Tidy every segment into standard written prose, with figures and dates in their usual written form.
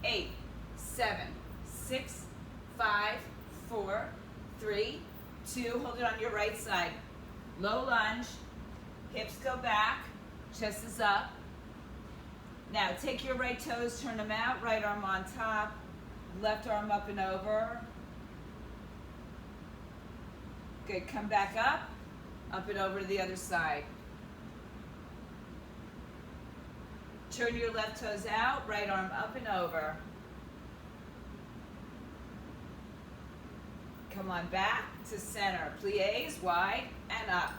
8, 7, 6, 5, 4, 3, 2. Hold it on your right side. Low lunge. Hips go back. Chest is up. Now take your right toes, turn them out. Right arm on top. Left arm up and over. Good. Come back up and over to the other side. Turn your left toes out, right arm up and over. Come on back to center. Plies, wide, and up.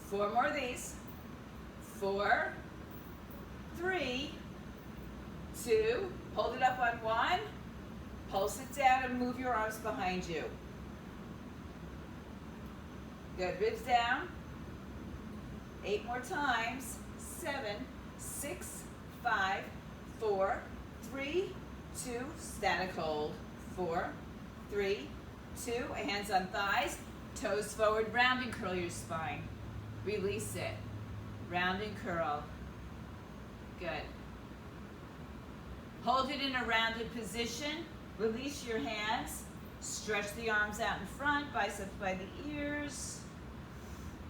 4 more of these. 4, 3, 2, hold it up on 1, pulse it down and move your arms behind you. Good, ribs down. 8 more times. 7, 6, 5, 4, 3, 2, static hold. 4, 3, 2, hands on thighs, toes forward, round and curl your spine. Release it. Round and curl. Good. Hold it in a rounded position. Release your hands. Stretch the arms out in front, biceps by the ears.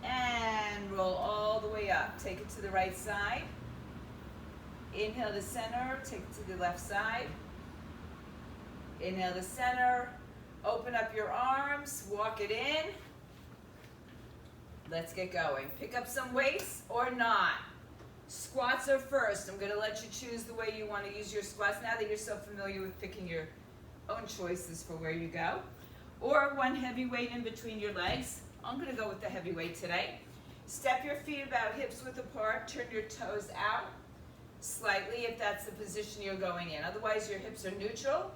And roll all the way up. Take it to the right side. Inhale to center. Take it to the left side. Inhale to center. Open up your arms. Walk it in. Let's get going. Pick up some weights or not. Squats are first. I'm going to let you choose the way you want to use your squats now that you're so familiar with picking your own choices for where you go. Or one heavy weight in between your legs. I'm going to go with the heavy weight today. Step your feet about hips width apart. Turn your toes out slightly if that's the position you're going in. Otherwise, your hips are neutral.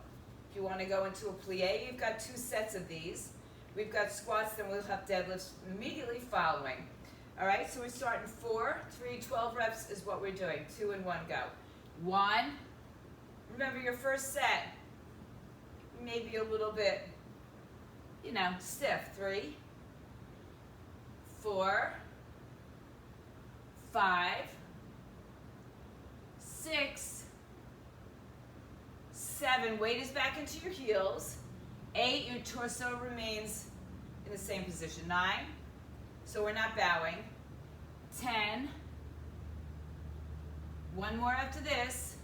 If you want to go into a plie, you've got 2 sets of these. We've got squats, then we'll have deadlifts immediately following. All right, so we're starting 4, 3, 12 reps is what we're doing. 2 and 1, go. 1, remember your first set, maybe a little bit, stiff. 3, 4, 5, 6, 7, weight is back into your heels. 8, your torso remains in the same position. 9, so we're not bowing. 10, 1 more after this.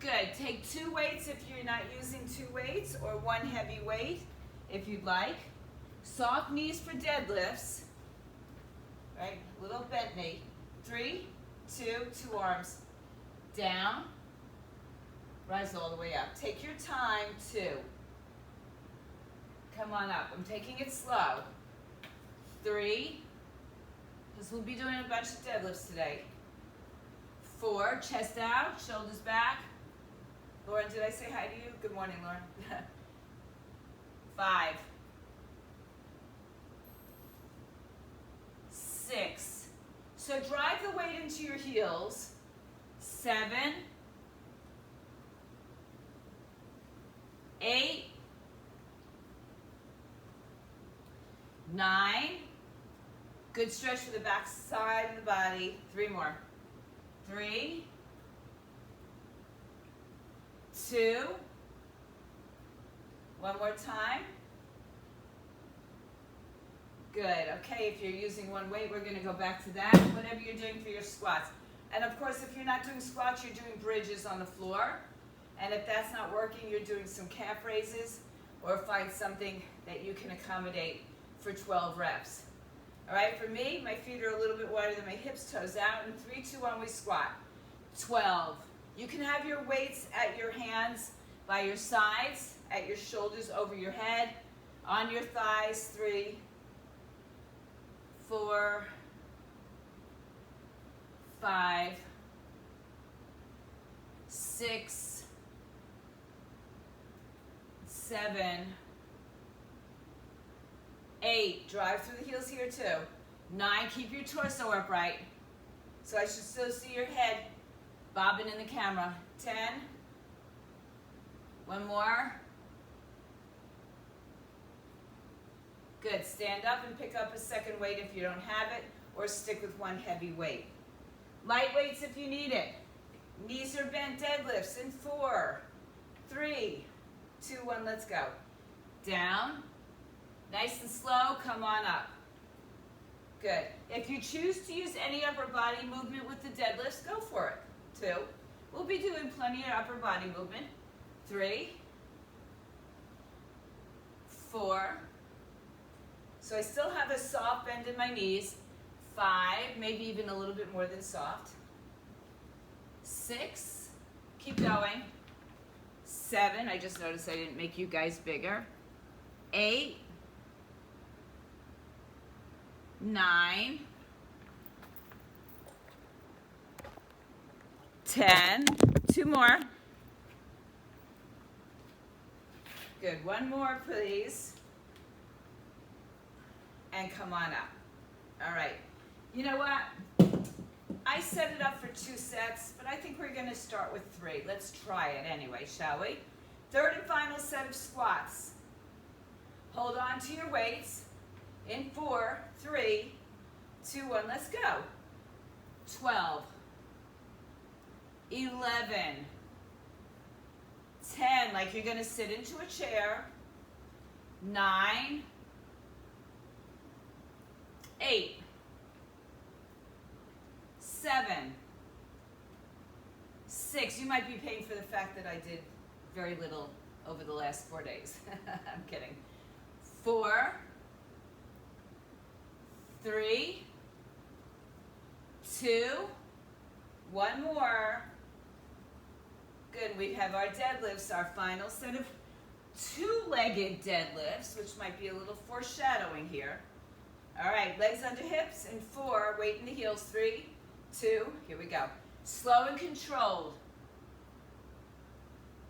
Good, take 2 weights if you're not using 2 weights, or 1 heavy weight if you'd like. Soft knees for deadlifts, right? Little bent knee. 3, 2, 2 arms down. Rise all the way up. Take your time, 2. Come on up. I'm taking it slow. 3, because we'll be doing a bunch of deadlifts today. 4, chest out, shoulders back. Lauren, did I say hi to you? Good morning, Lauren. 5, 6. So drive the weight into your heels. 7, 8, 9, good stretch for the back side of the body. 3 more. 3, 2, 1 more time. Good, okay, if you're using 1 weight, we're gonna go back to that, whatever you're doing for your squats. And of course, if you're not doing squats, you're doing bridges on the floor. And if that's not working, you're doing some calf raises, or find something that you can accommodate for 12 reps. All right, for me, my feet are a little bit wider than my hips, toes out, and 3, 2, 1, we squat. 12. You can have your weights at your hands by your sides, at your shoulders, over your head, on your thighs. 3, 4, 5, 6, 7, 8, drive through the heels here too. 9, keep your torso upright. So I should still see your head bobbing in the camera. 10, 1 more. Good, stand up and pick up a second weight if you don't have it, or stick with 1 heavy weight. Light weights if you need it. Knees are bent deadlifts in 4, 3, 2, 1, let's go. Down. Nice and slow, come on up. Good. If you choose to use any upper body movement with the deadlifts, go for it. 2. We'll be doing plenty of upper body movement. 3, 4. So I still have a soft bend in my knees. 5, maybe even a little bit more than soft. 6, keep going. 7, I just noticed I didn't make you guys bigger. 8, 9, 10, 2 more. Good, 1 more please. And come on up. All right, you know what? I set it up for 2 sets, but I think we're gonna start with 3. Let's try it anyway, shall we? Third and final set of squats. Hold on to your weights. In 4, 3, 2, 1, let's go. 12, 11, 10, like you're gonna sit into a chair. 9, 8, 7, 6. You might be paying for the fact that I did very little over the last 4 days. I'm kidding. 4, 3, 2, 1 more. Good, we have our deadlifts, our final set of 2-legged deadlifts, which might be a little foreshadowing here. All right, legs under hips, and 4, weight in the heels, 3, 2, here we go. Slow and controlled.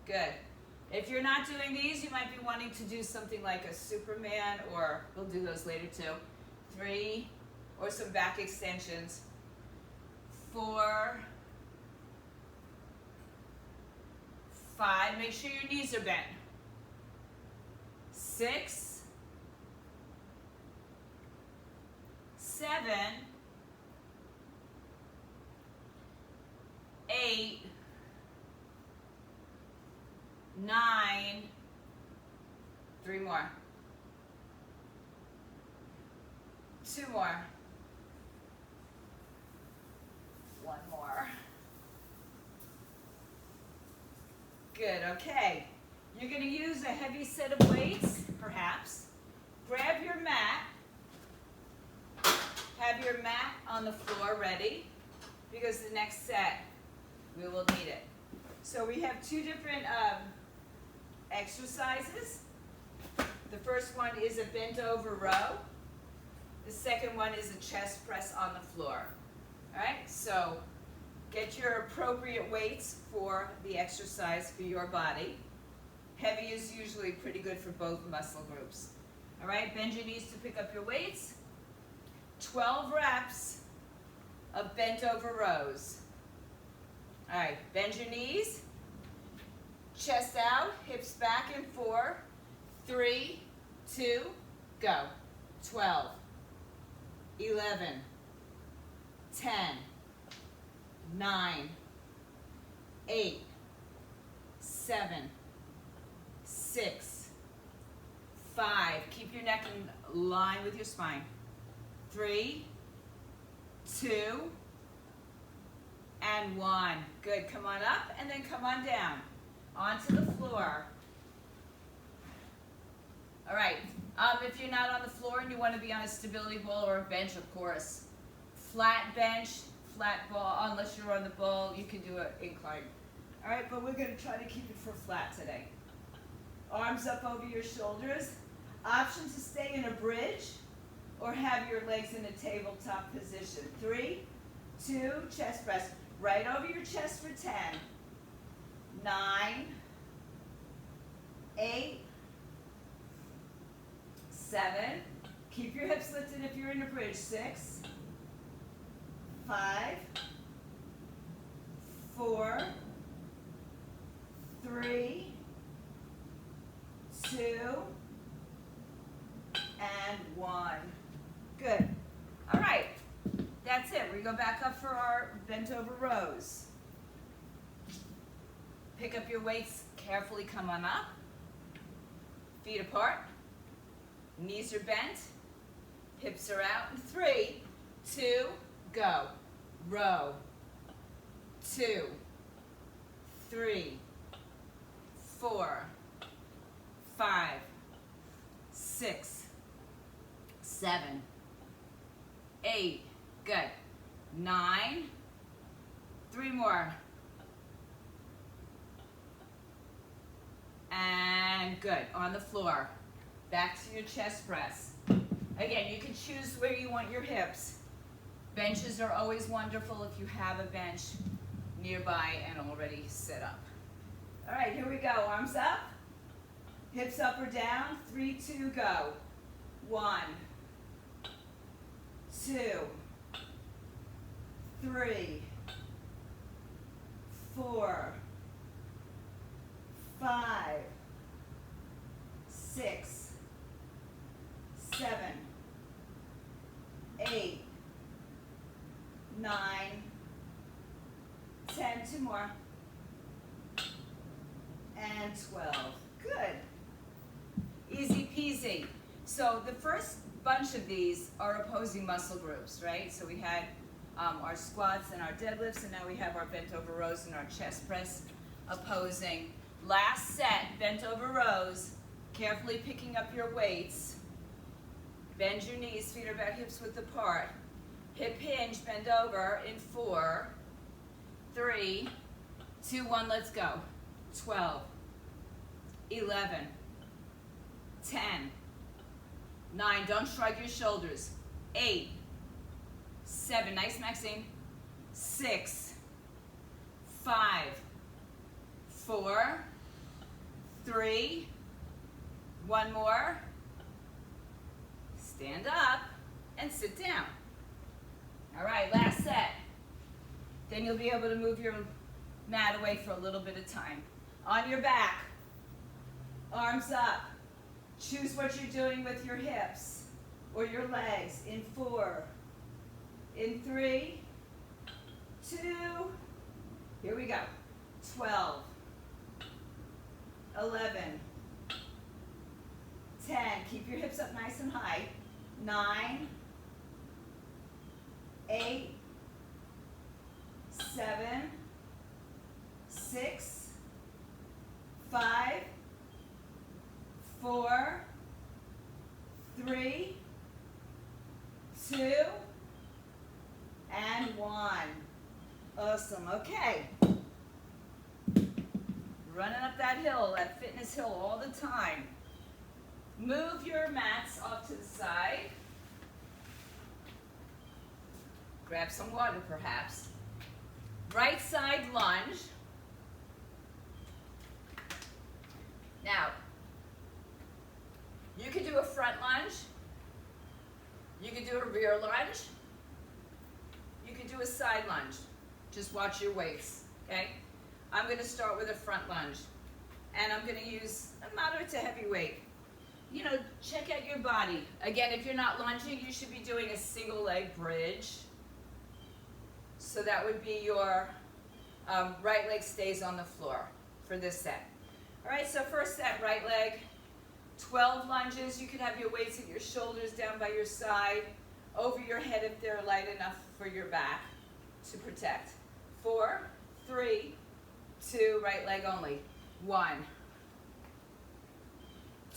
Good. If you're not doing these, you might be wanting to do something like a Superman, or we'll do those later too. 3, or some back extensions. 4, 5, make sure your knees are bent. 6, 7, 8, 9, 3 more. 2 more. 1 more. Good, okay. You're going to use a heavy set of weights, perhaps. Grab your mat. Have your mat on the floor ready, because the next set, we will need it. So we have 2 different exercises. The first one is a bent over row. The second one is a chest press on the floor. All right, so get your appropriate weights for the exercise for your body. Heavy is usually pretty good for both muscle groups. All right, bend your knees to pick up your weights. 12 reps of bent over rows. All right, bend your knees, chest out, hips back in 4, 3, 2, go. 12, 11, 10, 9, 8, 7, 6, 5. Keep your neck in line with your spine. 3, 2, and 1. Good, come on up and then come on down. Onto the floor. All right, if you're not on the floor and you want to be on a stability ball or a bench, of course. Flat bench, flat ball, unless you're on the ball, you can do an incline. All right, but we're going to try to keep it for flat today. Arms up over your shoulders. Option to stay in a bridge or have your legs in a tabletop position. 3, 2, chest press. Right over your chest for 10. 9, 8, 7. Keep your hips lifted if you're in a bridge. 6, 5, 4, 3, 2, and 1. Good. All right. That's it. We're go back up for our bent over rows. Pick up your weights, carefully come on up. Feet apart. Knees are bent. Hips are out. In 3, 2, go. Row. 2, 3, 4, 5, 6, 7, 8. Good. 9. 3 more. And good. On the floor. Back to your chest press. Again, you can choose where you want your hips. Benches are always wonderful if you have a bench nearby and already set up. All right, here we go. Arms up. Hips up or down. 3, 2, go. 1, 2, 3, 4, 5, 6, 7, 8, 9, 10, 2 more, and 12. Good. Easy peasy. So the first bunch of these are opposing muscle groups, right? So we had our squats and our deadlifts, and now we have our bent over rows and our chest press opposing. Last set, bent over rows, carefully picking up your weights. Bend your knees, feet are about hips width apart. Hip hinge, bend over in 4, 3, 2, 1, let's go. 12, 11, 10, 9, don't shrug your shoulders. 8, 7, nice Maxine. 6, 5, 4, 3, 1 more. Stand up and sit down. All right, last set. Then you'll be able to move your mat away for a little bit of time. On your back, arms up. Choose what you're doing with your hips or your legs in 4, in 3, 2, here we go, 12, 11, 10, keep your hips up nice and high, 9, 8, 7, 6, 5, 4, 3, 2, and 1. Awesome. Okay. Running up that hill, that fitness hill all the time. Move your mats off to the side. Grab some water perhaps. Right side lunge. Now, you can do a front lunge. You can do a rear lunge. You can do a side lunge. Just watch your weights, okay? I'm going to start with a front lunge. And I'm going to use a moderate to heavy weight. You know, check out your body. Again, if you're not lunging, you should be doing a single leg bridge. So that would be your right leg stays on the floor for this set. All right, so first set, right leg, 12 lunges. You could have your weights at your shoulders, down by your side, over your head if they're light enough for your back to protect. 4, 3, 2, right leg only. 1,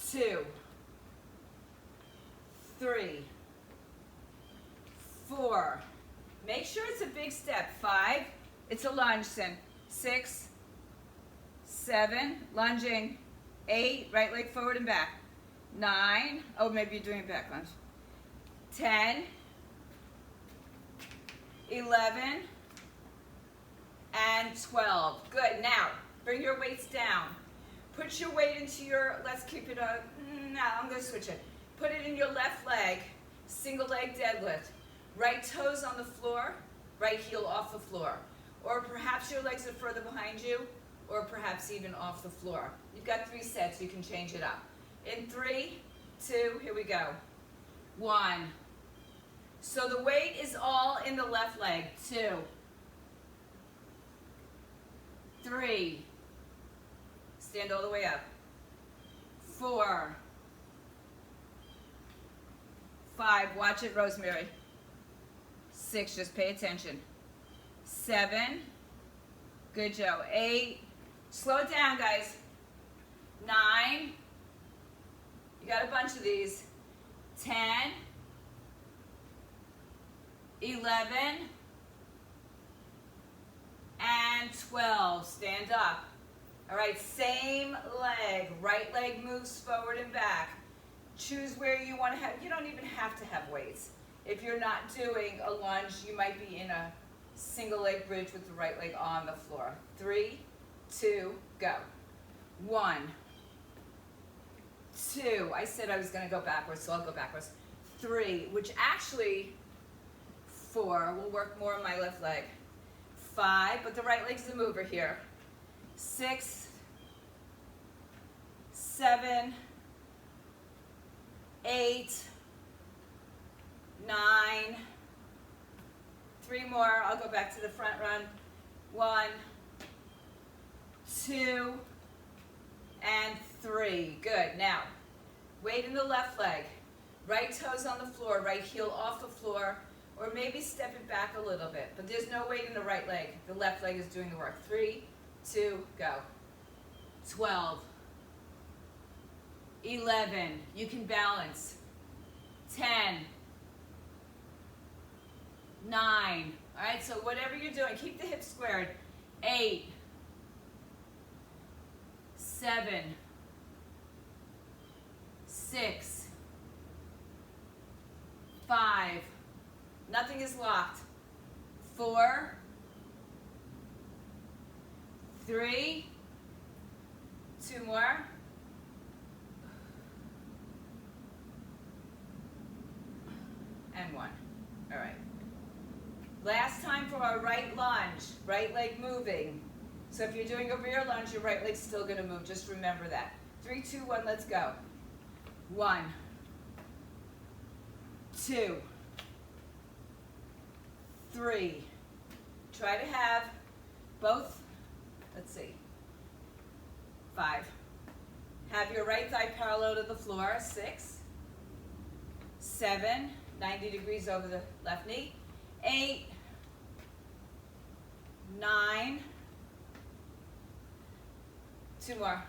2, 3, 4. Make sure it's a big step. 5, it's a lunge, Sim. 6, 7, lunging. 8, right leg forward and back. 9, oh, maybe you're doing a back lunge. 10, 11, and 12. Good. Now, bring your weights down. Put your weight into your, let's keep it up. No, I'm going to switch it. Put it in your left leg, single leg deadlift. Right toes on the floor, right heel off the floor. Or perhaps your legs are further behind you, or perhaps even off the floor. You've got 3 sets, you can change it up. In 3, 2, here we go. 1, So the weight is all in the left leg. 2, 3, stand all the way up. 4, 5, watch it, Rosemary. 6, just pay attention. 7, good, Joe. 8, slow it down, guys. 9, you got a bunch of these. 10, 11, and 12. Stand up. All right, same leg. Right leg moves forward and back. Choose where you want to have, you don't even have to have weights. If you're not doing a lunge, you might be in a single leg bridge with the right leg on the floor. 3, 2, go. 1, 2. I said I was going to go backwards, so I'll go backwards. 3, which actually 4 will work more on my left leg. 5, but the right leg's the mover here. 6, 7, 8, 9, 3 more. I'll go back to the front run. 1, 2, and 3. Good. Now, weight in the left leg. Right toes on the floor, right heel off the floor, or maybe step it back a little bit. But there's no weight in the right leg. The left leg is doing the work. 3, 2, go. 12, 11, you can balance. 10, 9, all right, so whatever you're doing, keep the hips squared. 8, 7, 6, 5, nothing is locked. 4, 3, 2 more. And 1. All right. Last time for our right lunge, right leg moving. So if you're doing a rear lunge, your right leg's still going to move. Just remember that. 3, 2, 1, let's go. 1, 2, 3. Try to have both, let's see, 5. Have your right thigh parallel to the floor. 6, 7, 90 degrees over the left knee. 8, 9, 2 more.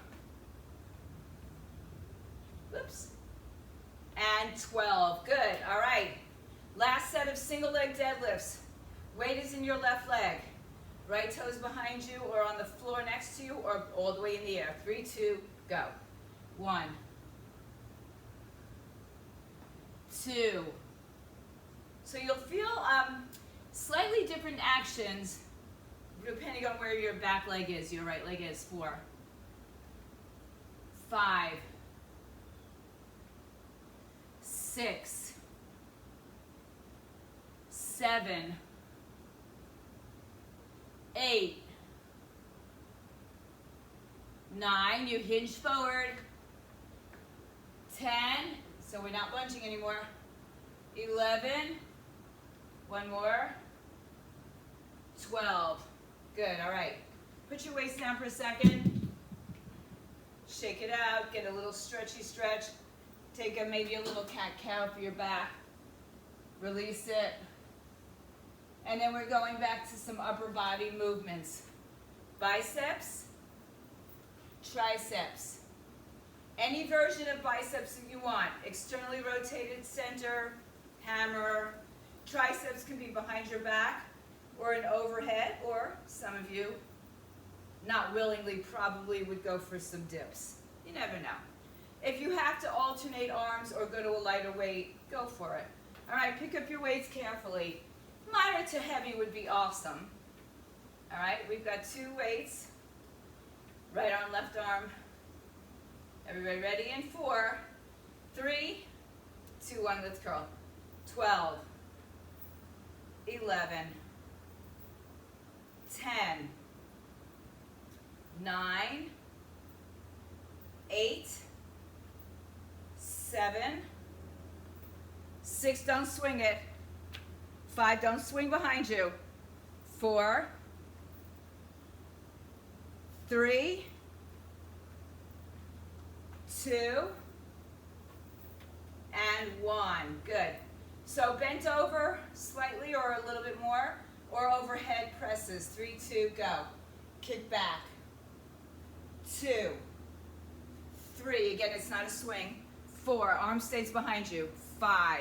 Whoops. And 12. Good. All right. Last set of single leg deadlifts. Weight is in your left leg. Right toes behind you or on the floor next to you or all the way in the air. 3, 2, go. 1, 2. So you'll feel slightly different actions depending on where your back leg is, your right leg is. 4, 5, 6, 7, 8, 9, you hinge forward. 10, so we're not lunging anymore. 11, 1 more. 12, good, all right. Put your waist down for a second. Shake it out, get a little stretchy stretch. Take maybe a little cat-cow for your back. Release it. And then we're going back to some upper body movements. Biceps, triceps. Any version of biceps that you want. Externally rotated center, hammer. Triceps can be behind your back or an overhead, or some of you, not willingly, probably would go for some dips. You never know. If you have to alternate arms or go to a lighter weight, go for it. All right, pick up your weights carefully. Moderate to heavy would be awesome. All right, we've got 2 weights. Right arm, left arm. Everybody ready? In 4, 3, 2, 1, let's curl. 12, 11, 10, 9, 8, 7, 6, don't swing it, 5, don't swing behind you. 4, 3, 2, and 1. Good. So bent over slightly or a little bit more, or overhead presses. 3, 2, go. Kick back. 2, 3, again, it's not a swing. 4, arm stays behind you. 5,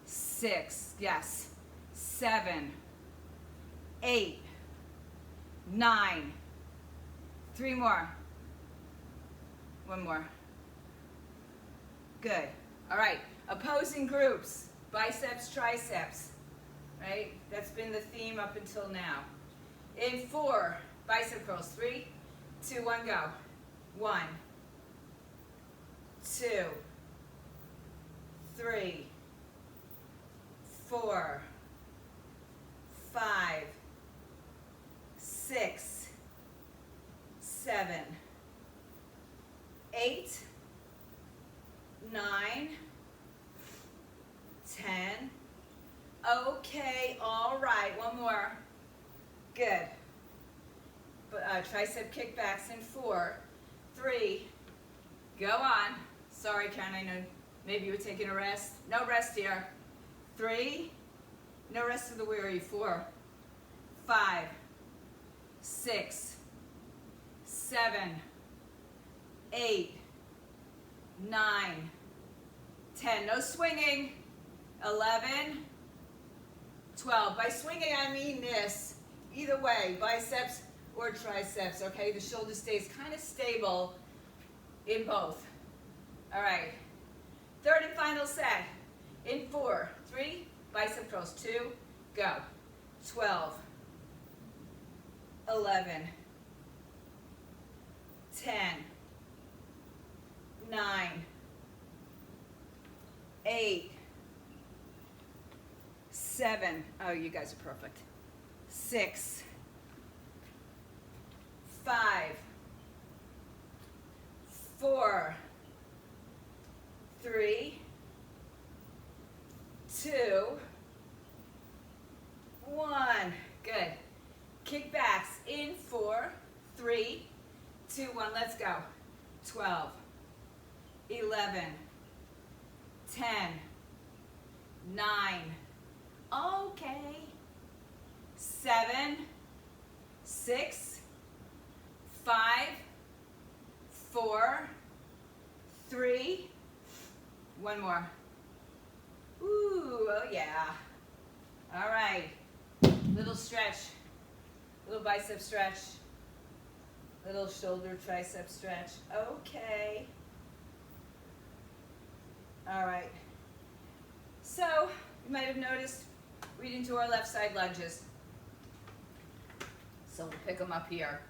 6, yes. 7, 8, 9, 3 more. 1 more. Good. All right, opposing groups, biceps, triceps, right? That's been the theme up until now. In 4, bicep curls. 3, 2, 1, go. 1, 2, 3, 4, 5, 6, 7, 8, 9, 10. Okay, all right, 1 more. Good. Tricep kickbacks in 4, 3, go on. Sorry, Karen, I know maybe you were taking a rest. No rest here. 3, no rest of the weary. 4, 5, 6, 7, 8, 9, 10. No swinging. 11, 12. By swinging, I mean this. Either way, biceps or triceps, okay? The shoulder stays kind of stable in both. All right. Third and final set. In 4, 3, bicep curls. 2, go. 12, 11, 10, 9, 8, 7, oh, you guys are perfect. 6, 5, 4, 3, 2, 1. Good. Kickbacks in 4, 3, 2, 1. Let's go. 12, 11, 10, 9, okay, 7, 6, 5, 4, 3, 1 more. Ooh, oh yeah. All right, little stretch, little bicep stretch, little shoulder tricep stretch. Okay. All right. So, you might have noticed we didn't do our left side lunges. So we'll pick them up here.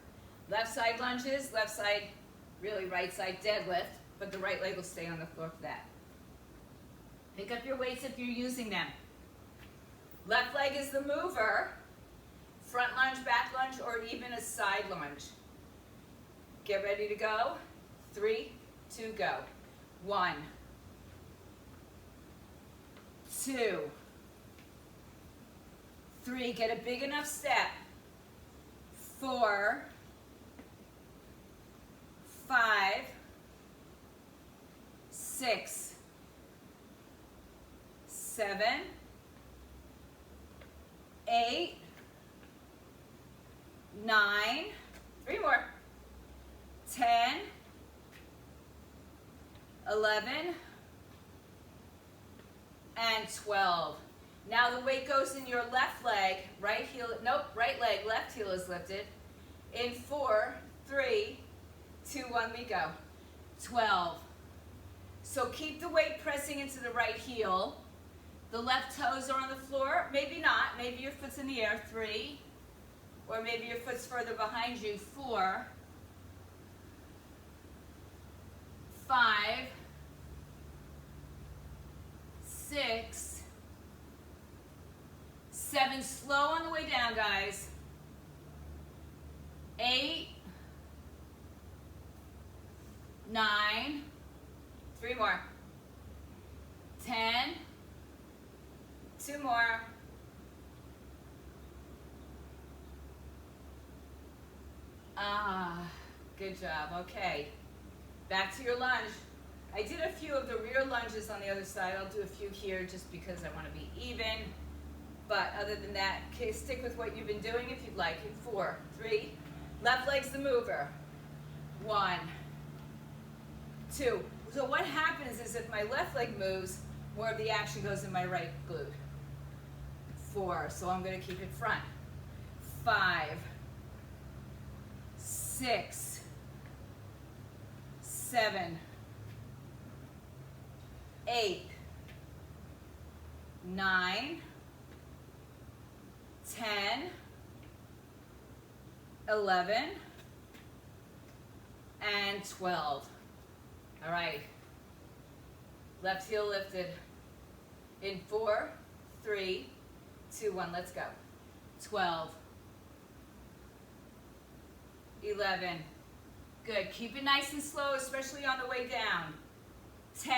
Left side lunges, left side, really right side deadlift, but the right leg will stay on the floor for that. Pick up your weights if you're using them. Left leg is the mover, front lunge, back lunge, or even a side lunge. Get ready to go. 3, 2, go. 1, 2, 3, get a big enough step. 4, 5, 6, 7, 8, 9, 3 more, 10, 11, and 12. Now the weight goes in your left leg, right heel, nope, right leg, left heel is lifted. In 4, 3, 2, 1, we go. 12. So keep the weight pressing into the right heel. The left toes are on the floor. Maybe not. Maybe your foot's in the air. 3. Or maybe your foot's further behind you. 4. 5. 6. 7. Slow on the way down, guys. 8. 9. 3 more. 10. 2 more. Good job. Okay. Back to your lunge. I did a few of the rear lunges on the other side. I'll do a few here just because I want to be even. But other than that, okay, stick with what you've been doing if you'd like. In 4, 3, left leg's the mover. 1, 2. So what happens is if my left leg moves, more of the action goes in my right glute. 4, so I'm going to keep it front. 5, 6, 7, 8, 9, 10, 11, and 12. All right. Left heel lifted. In 4, 3, 2, 1. Let's go. 12, 11. Good. Keep it nice and slow, especially on the way down. 10,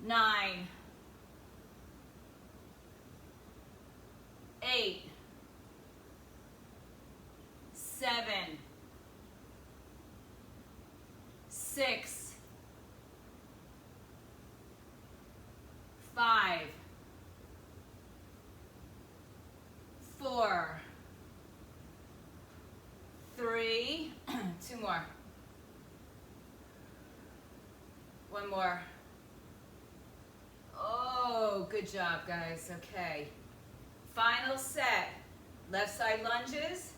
9, 8, 7, 6, 5, 4, 3, 2 more. 1 more. Oh, good job, guys. Okay. Final set. Left side lunges.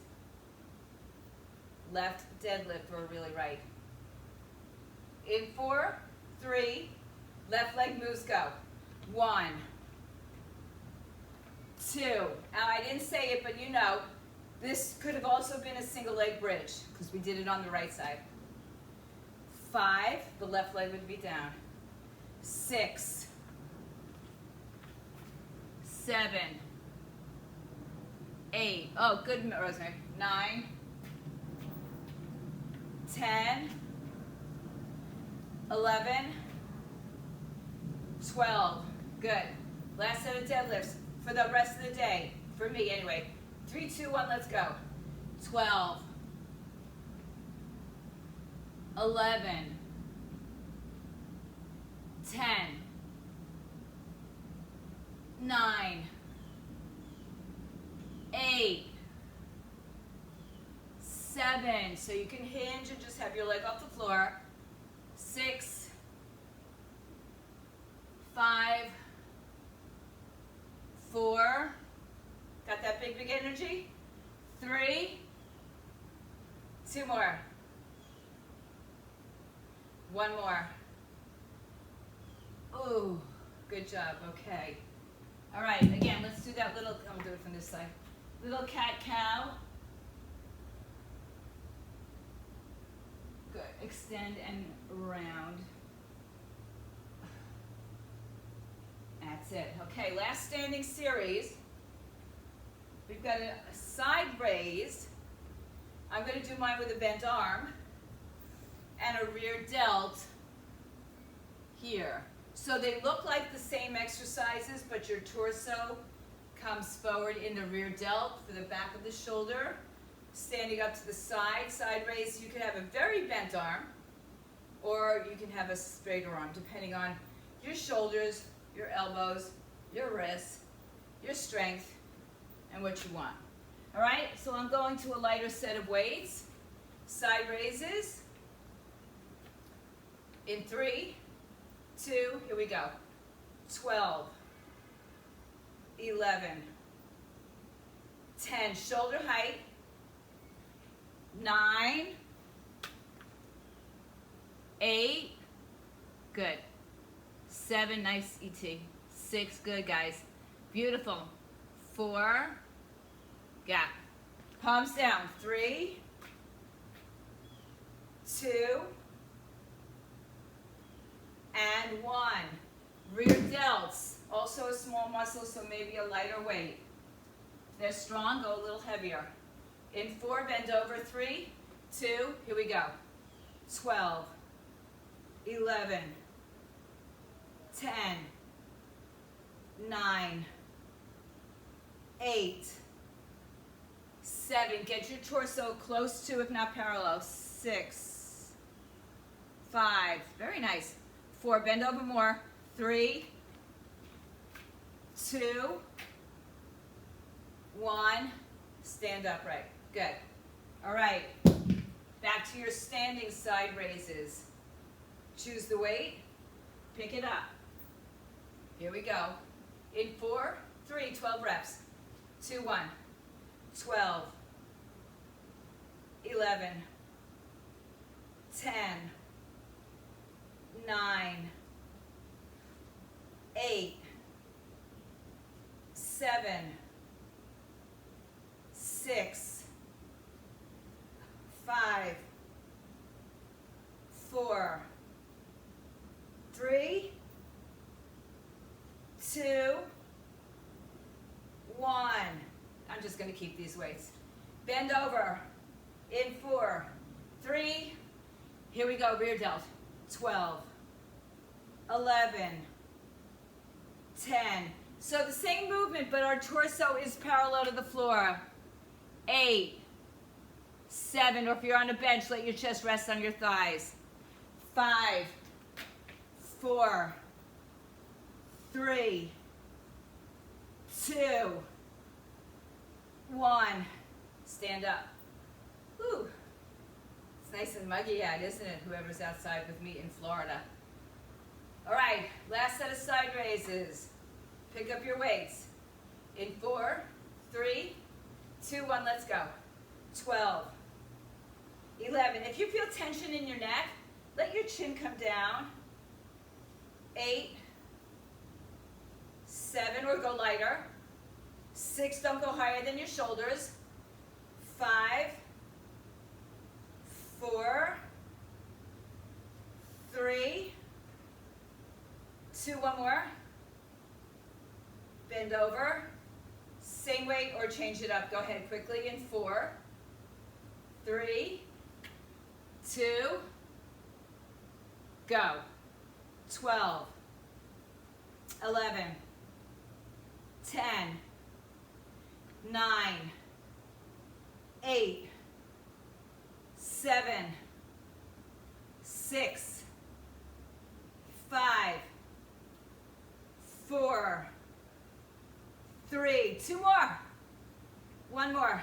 Left deadlift, or really right. In 4, 3, left leg moves, go. 1, 2. Now, I didn't say it, but you know, this could have also been a single leg bridge because we did it on the right side. 5, the left leg would be down. 6, 7, 8. Oh, good, Rosemary. 9, 10, 11, 12. Good. Last set of deadlifts for the rest of the day. For me, anyway. 3, 2, 1, let's go. 12, 11, 10, 9, 8, 7. So you can hinge and just have your leg off the floor. 6, 5, 4. Got that big, big energy? 3, 2 more. 1 more. Ooh, good job. Okay. All right, again, let's do that little, I'll do it from this side. Little cat-cow. Good. Extend and round. That's it. Okay, last standing series. We've got a side raise. I'm going to do mine with a bent arm and a rear delt here. So they look like the same exercises, but your torso comes forward in the rear delt for the back of the shoulder, standing up to the side. Side raise, you can have a very bent arm, or you can have a straighter arm, depending on your shoulders, your elbows, your wrists, your strength, and what you want. All right, so I'm going to a lighter set of weights. Side raises. In 3, 2, here we go. 12, 11, 10, shoulder height. 9, 8, good. 7, nice ET. 6, good guys. Beautiful. 4, yeah. Palms down. 3, 2, and 1. Rear delts, also a small muscle, so maybe a lighter weight. If they're strong, go a little heavier. In 4, bend over. 3, 2, here we go. 12, 11, 10, 9, 8, 7. Get your torso close to, if not parallel. 6, 5. Very nice. 4. Bend over more. 3, 2, 1. Stand upright. Good. All right. Back to your standing side raises. Choose the weight. Pick it up. Here we go. In 4, 3, 12 reps. 2, 1. 12, 11, 10, 9, 8, 7, 6, 5, 4, 3, 2, 1. I'm just going to keep these weights. Bend over. In 4, 3. Here we go, rear delt. 12, 11, 10. So the same movement, but our torso is parallel to the floor. 8, 7, or if you're on a bench, let your chest rest on your thighs. 5, 4, 3, 2, 1. Stand up. Whew. It's nice and muggy out, isn't it? Whoever's outside with me in Florida. All right, last set of side raises. Pick up your weights. In 4, 3, 2, 1, let's go. 12, 11. If you feel tension in your neck, let your chin come down. 8, 7, or go lighter. 6, don't go higher than your shoulders. 5, 4, 3, 2, 1 more. Bend over. Same weight or change it up. Go ahead quickly in 4, 3, 2, go. 12, 11, 10, 9, 8, 7, 6, 5, 4, 3, 2 more. 1 more.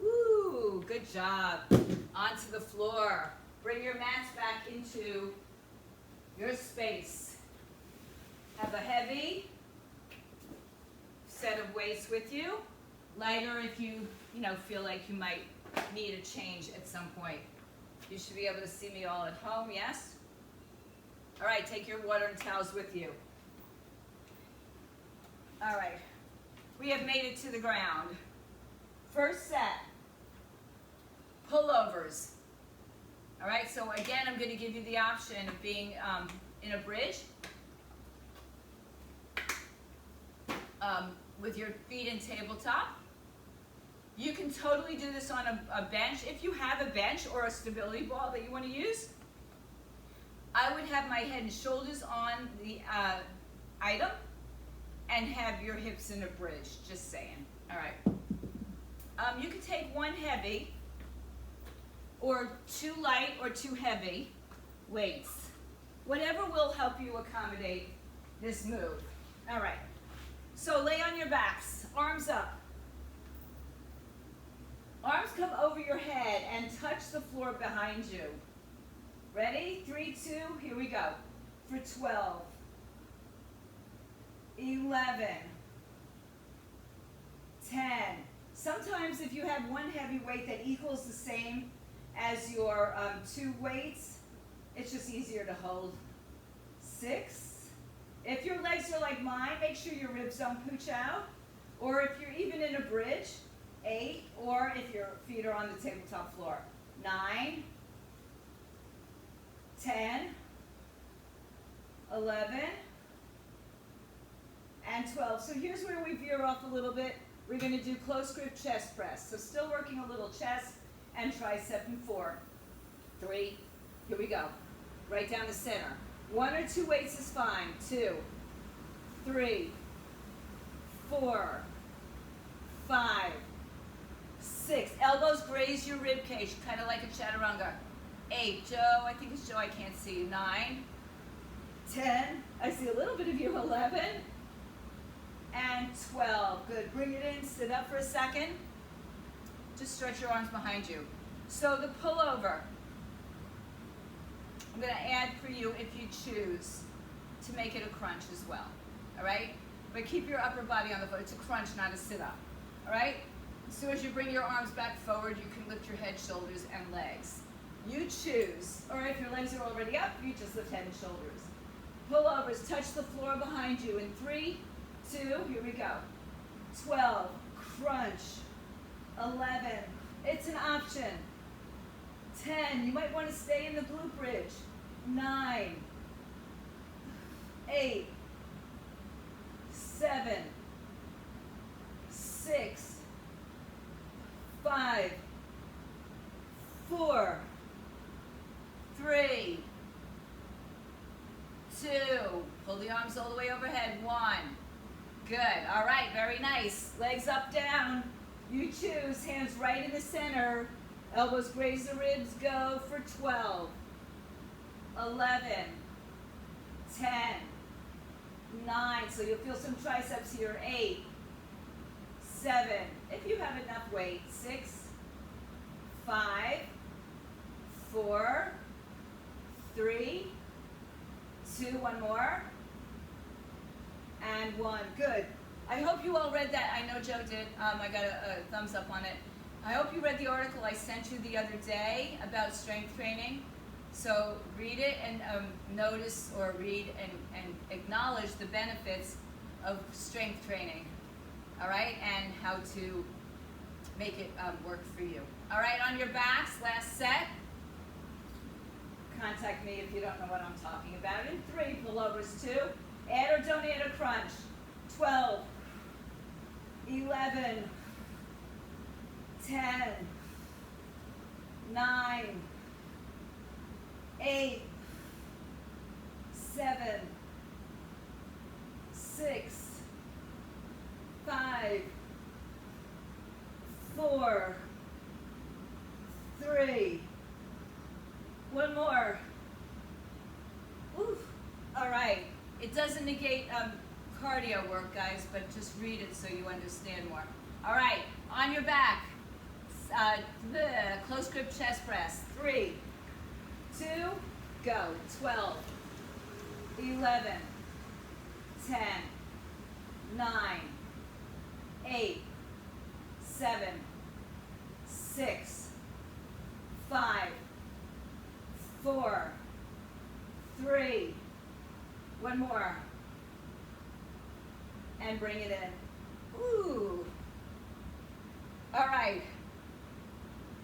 Woo, good job. Onto the floor. Bring your mats back into your space. Have a heavy set of weights with you. Lighter if you feel like you might need a change at some point. You should be able to see me all at home, yes? All right, take your water and towels with you. All right, we have made it to the ground. First set, pullovers. All right, so again, I'm going to give you the option of being in a bridge with your feet in tabletop. You can totally do this on a bench. If you have a bench or a stability ball that you want to use, I would have my head and shoulders on the item and have your hips in a bridge, just saying. All right. You can take 1 heavy or 2 light or 2 heavy weights. Whatever will help you accommodate this move. All right. So lay on your backs, arms up. Arms come over your head and touch the floor behind you. Ready? 3, 2, here we go. For 12, 11, 10. Sometimes if you have 1 heavy weight that equals the same as your 2 weights, it's just easier to hold. 6. If your legs are like mine, make sure your ribs don't pooch out. Or if you're even in a bridge, 8. Or if your feet are on the tabletop floor, 9, 10, 11, and 12. So here's where we veer off a little bit. We're going to do close grip chest press. So still working a little chest and tricep in 4, 3, here we go. Right down the center. 1 or 2 weights is fine. 2, 3, 4, 5, 6. Elbows graze your rib cage, kind of like a chaturanga. 8. Joe, I think it's Joe, I can't see you. 9. 10. I see a little bit of you. 11. And 12. Good. Bring it in. Sit up for a second. Just stretch your arms behind you. So the pullover, I'm going to add for you if you choose to make it a crunch as well. All right? But keep your upper body on the floor. It's a crunch, not a sit-up. All right? As soon as you bring your arms back forward, you can lift your head, shoulders, and legs. You choose. Or if your legs are already up, you just lift head and shoulders. Pullovers, touch the floor behind you. In 3, 2, here we go. 12, crunch. 11, it's an option. 10, you might want to stay in the glute bridge. 9, 8, 7, 6, 5, 4, 3, 2, pull the arms all the way overhead. 1, good, all right, very nice. Legs up, down. You choose, hands right in the center. Elbows graze the ribs, go for 12, 11, 10, 9, so you'll feel some triceps here. 8, 7, if you have enough weight. 6, 5, 4, 3, 2, one more, and 1. Good. I hope you all read that. I know Joe did. I got a thumbs up on it. I hope you read the article I sent you the other day about strength training. So read it and notice or read and acknowledge the benefits of strength training. All right? And how to make it work for you. All right, on your backs, last set. Contact me if you don't know what I'm talking about. In 3, pullovers. 2, add or don't add a crunch. 12, 11, 10, 9, 8, 7, 6, 5, 4, 3, one more. Oof. All right. It doesn't negate cardio work, guys, but just read it so you understand more. All right, on your back, close grip chest press. 3, 2, go. 12, 11, 10, 9, 8, 7, 6, 5, 4, 3, one more. And bring it in. Ooh. All right.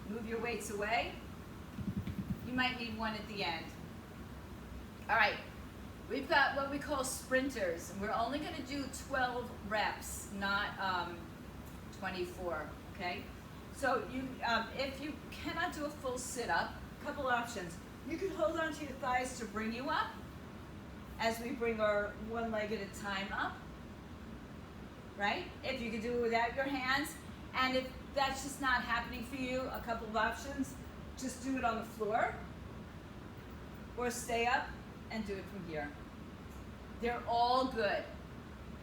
Move your weights away. You might need one at the end. All right. We've got what we call sprinters. And we're only going to do 12 reps, not 24, okay? So you, if you cannot do a full sit-up, a couple options. You can hold on to your thighs to bring you up as we bring our one leg at a time up. Right? If you can do it without your hands, and if that's just not happening for you, a couple of options, just do it on the floor, or stay up and do it from here. They're all good,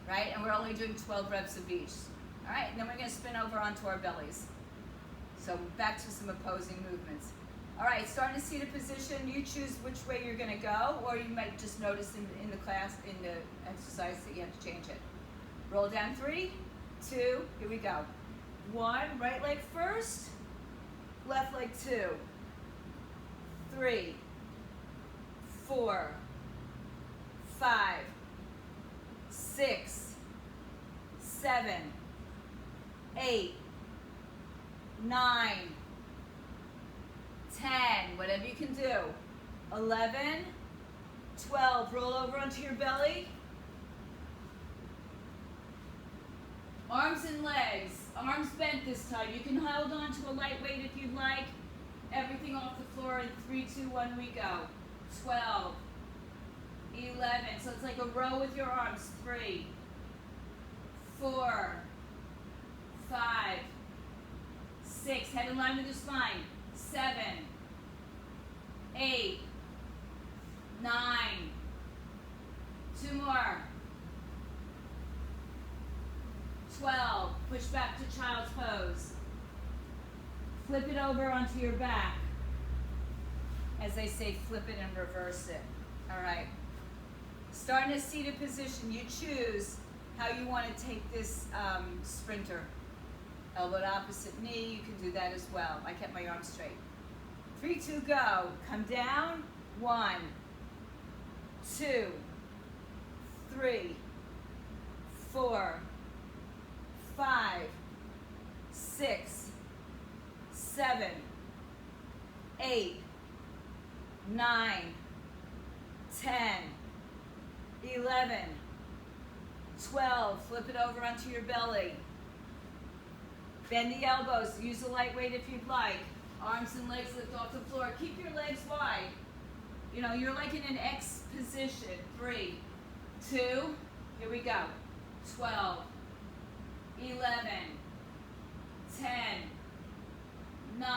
right? And we're only doing 12 reps of each. All right, and then we're gonna spin over onto our bellies. So back to some opposing movements. All right, starting to seated position, you choose which way you're gonna go, or you might just notice in the class, in the exercise that you have to change it. Roll down. 3, 2, here we go. 1, right leg first, left leg 2, 3, 4, 5, 6, 7, 8, 9, 10, whatever you can do. 11, 12, roll over onto your belly. Arms and legs, arms bent this time. You can hold on to a light weight if you'd like. Everything off the floor in 3, 2, 1, we go. 12, 11, so it's like a row with your arms. 3, 4, 5, 6, head in line with your spine. 7, 8, 9, 2 more. 12, push back to child's pose. Flip it over onto your back. As they say, flip it and reverse it. All right. Start in a seated position. You choose how you want to take this sprinter. Elbow to opposite knee, you can do that as well. I kept my arms straight. 3, 2, go. Come down. 1, 2, 3, 4, 5, 6, 7, 8, 9, 10, 11, 12. Flip it over onto your belly. Bend the elbows. Use the light weight if you'd like. Arms and legs lift off the floor. Keep your legs wide. You know, you're like in an X position. 3, 2, here we go. 12, 11, 10, 9,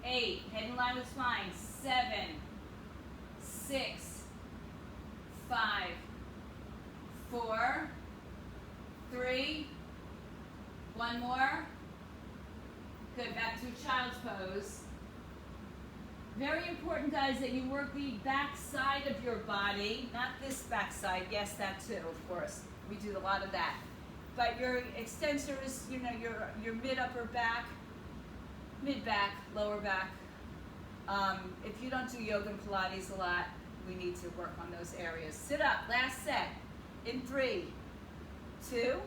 8, head in line with spine. 7, 6, 5, 4, 3, 1 more. Good, back to child's pose. Very important, guys, that you work the back side of your body, not this back side. Yes, that too, of course. We do a lot of that. But your extensors, you know, your mid-upper back, mid-back, lower back. If you don't do yoga and Pilates a lot, we need to work on those areas. Sit up, last set. In 3, 2,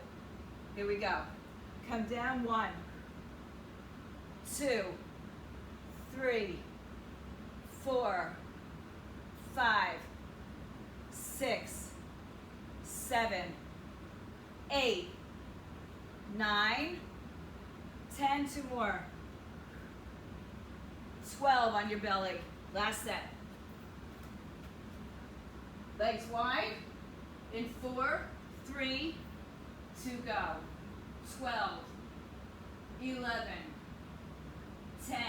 here we go. Come down. 1, 2, 3, 4, 5, 6, 7, 8, 9, 10, 2 more. 12 on your belly. Last set. Legs wide. In 4, 3, 2, go. 12, 11, 10,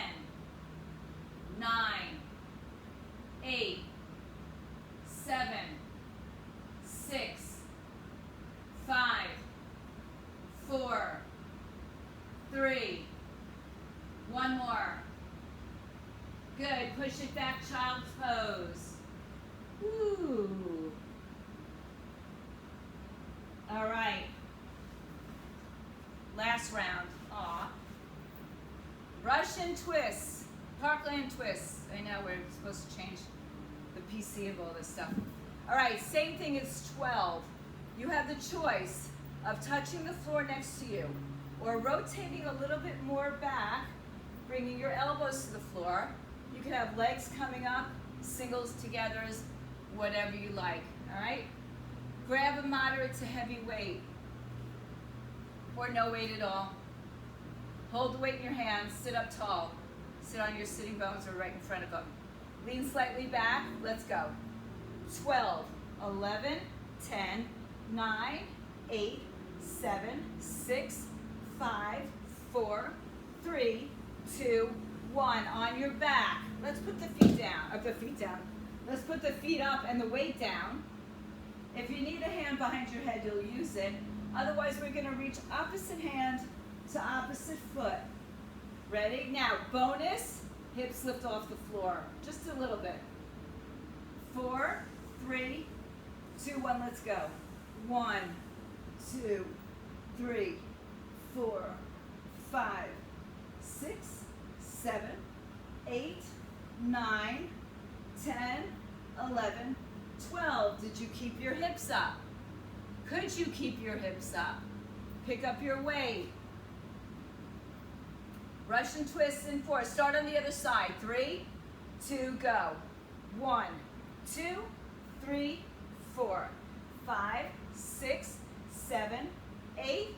9, 8, 7, 6, 5, 4, 3, 1 more. Good, push it back, child's pose. Woo. All right. Last round. Aw. Russian twists. Parkland twists. I know we're supposed to change the PC of all this stuff. All right, same thing as 12. You have the choice of touching the floor next to you or rotating a little bit more back, bringing your elbows to the floor. You can have legs coming up, singles, togethers, whatever you like, all right? Grab a moderate to heavy weight or no weight at all. Hold the weight in your hands, sit up tall. Sit on your sitting bones or right in front of them. Lean slightly back, let's go. 12, 11, 10, 9, 8, 7, 6, 5, 4, 3, 2, 1. On your back. Let's put the feet down. Let's put the feet up and the weight down. If you need a hand behind your head, you'll use it. Otherwise, we're going to reach opposite hand to opposite foot. Ready? Now, bonus, hips lift off the floor. Just a little bit. 4, 3, 2, 1, let's go. 1, 2, 3, 4, 5, 6, 7, 8, 9, 10, 11, 12. Did you keep your hips up? Could you keep your hips up? Pick up your weight. Russian twists in 4. Start on the other side. 3, 2, go. 1, 2, 3, 4, 5, 6, 7, 8,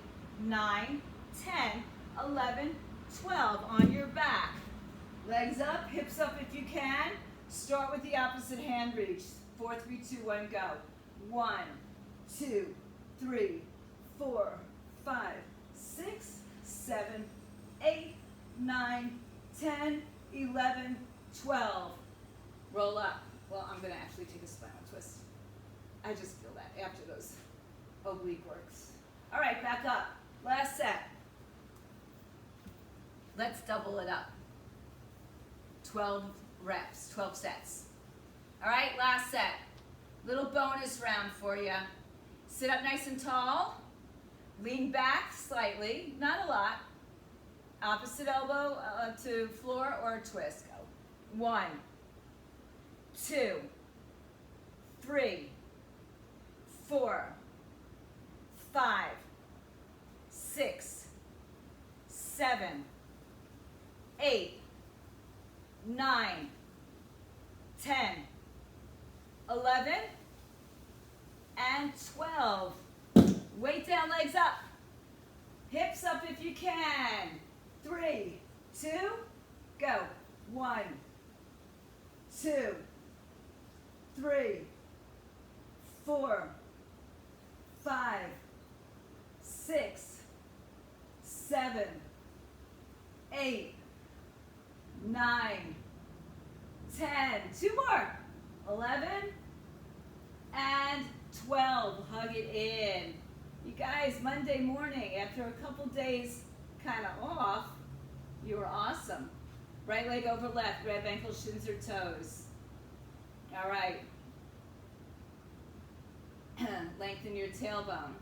9, 10, 11, 12. On your back. Legs up, hips up if you can. Start with the opposite hand reach. 4, 3, 2, 1, go. 1, 2, 3, 4, 5, 6, 7, 8, 9, 10, 11, 12. Roll up. Well, I'm going to actually take a spinal twist. I just feel that after those oblique works. All right, back up. Last set. Let's double it up. 12 reps, 12 sets. All right, last set. Little bonus round for you. Sit up nice and tall. Lean back slightly, not a lot. Opposite elbow to floor or twist. Go. 1, 2, 3, 4, 5, 6, 7, 8, 9, 10, 11, and 12. Weight down, legs up. Hips up if you can. 3, 2, go. 1, 2, 3, 4, 5, 6, 7, 8, 9, 10. 2 more. 11 and 12. Hug it in. You guys, Monday morning, after a couple days kind of off, you were awesome. Right leg over left, grab ankles, shins, or toes. All right. Lengthen your tailbone.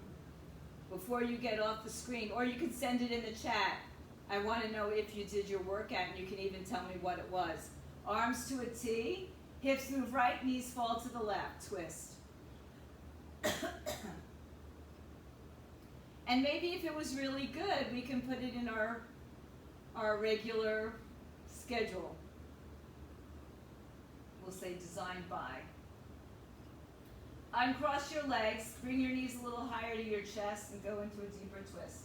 Before you get off the screen, or you can send it in the chat. I want to know if you did your workout, and you can even tell me what it was. Arms to a T, hips move right, knees fall to the left, twist. And maybe if it was really good, we can put it in our regular schedule. We'll say designed by. Uncross your legs, bring your knees a little higher to your chest and go into a deeper twist.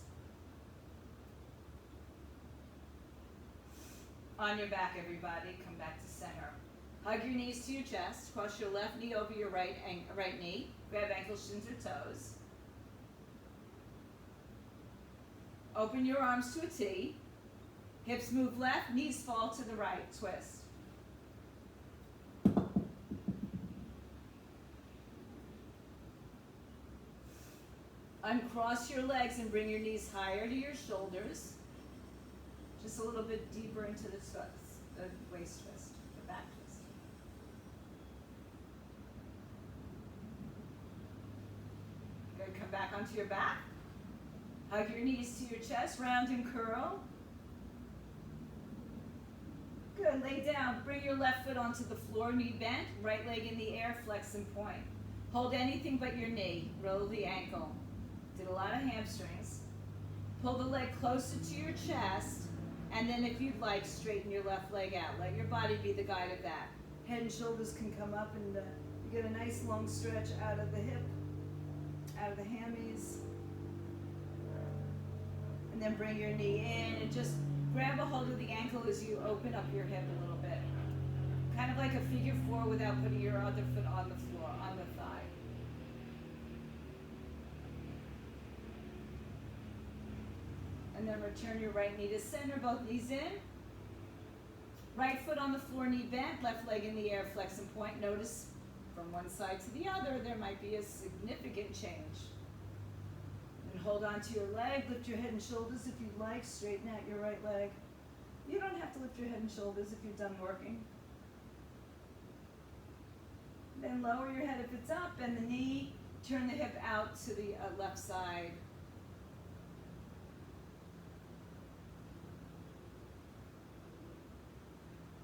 On your back, everybody, come back to center. Hug your knees to your chest, cross your left knee over your right knee, grab ankles, shins, or toes. Open your arms to a T. Hips move left, knees fall to the right, twist. Uncross your legs and bring your knees higher to your shoulders. Just a little bit deeper into the waist twist, the back twist. Good, come back onto your back. Hug your knees to your chest, round and curl. Good, lay down. Bring your left foot onto the floor, knee bent, right leg in the air, flex and point. Hold anything but your knee, roll the ankle. Did a lot of hamstrings. Pull the leg closer to your chest, and then if you'd like, straighten your left leg out. Let your body be the guide of that. Head and shoulders can come up, and you get a nice long stretch out of the hip, out of the hammies. And then bring your knee in and just grab a hold of the ankle as you open up your hip a little bit. Kind of like a figure 4 without putting your other foot on the floor, on the thigh. And then return your right knee to center, both knees in. Right foot on the floor, knee bent, left leg in the air, flex and point. Notice from one side to the other, there might be a significant change. And hold on to your leg, lift your head and shoulders if you'd like, straighten out your right leg. You don't have to lift your head and shoulders if you're done working. Then lower your head if it's up, and the knee, turn the hip out to the left side.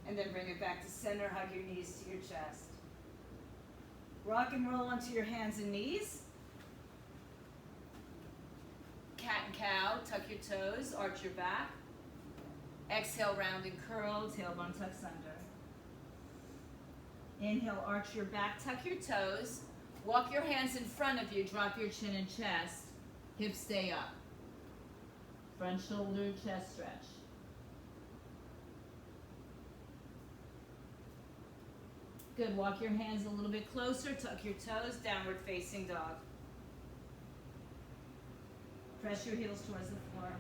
And then bring it back to center, hug your knees to your chest. Rock and roll onto your hands and knees. Cat and cow, tuck your toes, arch your back. Exhale, round and curl, tailbone tucks under. Inhale, arch your back, tuck your toes. Walk your hands in front of you, drop your chin and chest. Hips stay up. Front shoulder, chest stretch. Good, walk your hands a little bit closer, tuck your toes, downward facing dog. Press your heels towards the floor.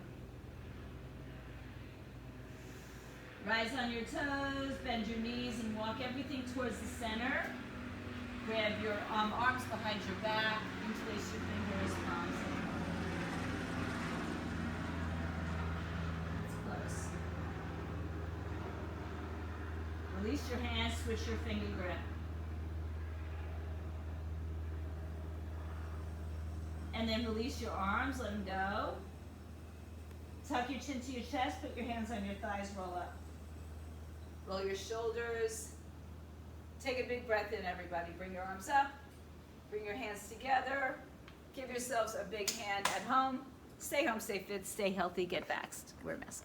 Rise on your toes, bend your knees, and walk everything towards the center. Grab your arms behind your back, interlace your fingers, palms in. That's close. Release your hands, switch your finger grip. And then release your arms, let them go. Tuck your chin to your chest, put your hands on your thighs, roll up. Roll your shoulders. Take a big breath in, everybody. Bring your arms up. Bring your hands together. Give yourselves a big hand at home. Stay home, stay fit, stay healthy, get vaxxed. Wear a mask.